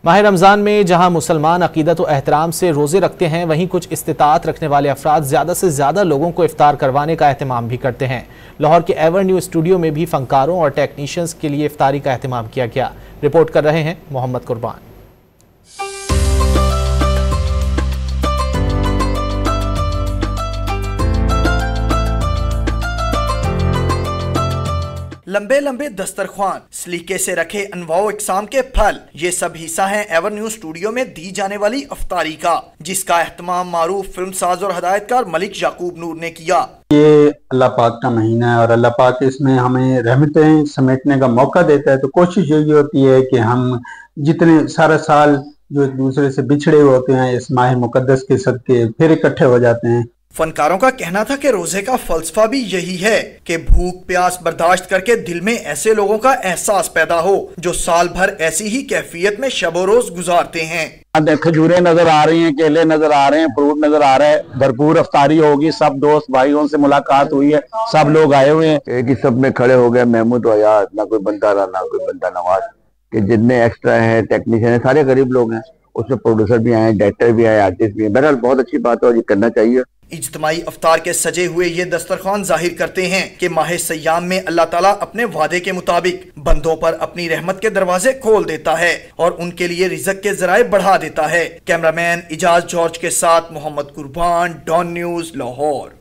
माह रमज़ान में जहां मुसलमान अकीदत व एहतराम से रोज़े रखते हैं, वहीं कुछ इस्तिताअत रखने वाले अफराद ज़्यादा से ज़्यादा लोगों को इफ्तार करवाने का एहतमाम भी करते हैं। लाहौर के एवर न्यू स्टूडियो में भी फनकारों और टेक्नीशियंस के लिए इफ्तारी का एहतमाम किया गया। रिपोर्ट कर रहे हैं मोहम्मद कुर्बान। लंबे लंबे दस्तरख्वान, सलीके से रखे अनवाओ इकसाम के फल, ये सब हिस्सा है एवर न्यू स्टूडियो में दी जाने वाली इफ्तारी का, जिसका एहतमाम मारूफ फिल्म साज और हदायतकार मलिक याकूब नूर ने किया। ये अल्लाह पाक का महीना है और अल्लाह पाक इसमें हमें रहमतें समेटने का मौका देता है। तो कोशिश यही होती है कि हम जितने सारा साल जो एक दूसरे से बिछड़े होते हैं, इस माह मुकद्दस के सदके फिर इकट्ठे हो जाते हैं। फनकारों का कहना था कि रोजे का फलसफा भी यही है कि भूख प्यास बर्दाश्त करके दिल में ऐसे लोगों का एहसास पैदा हो जो साल भर ऐसी ही कैफियत में शबो रोज गुजारते हैं। खजूरें नजर आ रही हैं, केले नजर आ रहे हैं, फ्रूट नजर आ रहा है, भरपूर अफ्तारी होगी। सब दोस्त भाइयों से मुलाकात हुई है, सब लोग आए हुए हैं। एक ही सब में खड़े हो गए, महमूद आयात, ना कोई बंदा रहा ना कोई बंदा नवाज, कि जितने एक्स्ट्रा है टेक्नीशियन है सारे गरीब लोग हैं। उसमें प्रोड्यूसर भी आए, डायरेक्टर भी आए, आर्टिस्ट भी हैं। बहरहाल बहुत अच्छी बात है और ये करना चाहिए। इज्तिमाई अफ्तार के सजे हुए ये दस्तरखान जाहिर करते हैं कि माह सयाम में अल्लाह ताला अपने वादे के मुताबिक बंदों पर अपनी रहमत के दरवाजे खोल देता है और उनके लिए रिज़्क के ज़राए बढ़ा देता है। कैमरामैन इजाज जॉर्ज के साथ मोहम्मद कुर्बान, डॉन न्यूज़, लाहौर।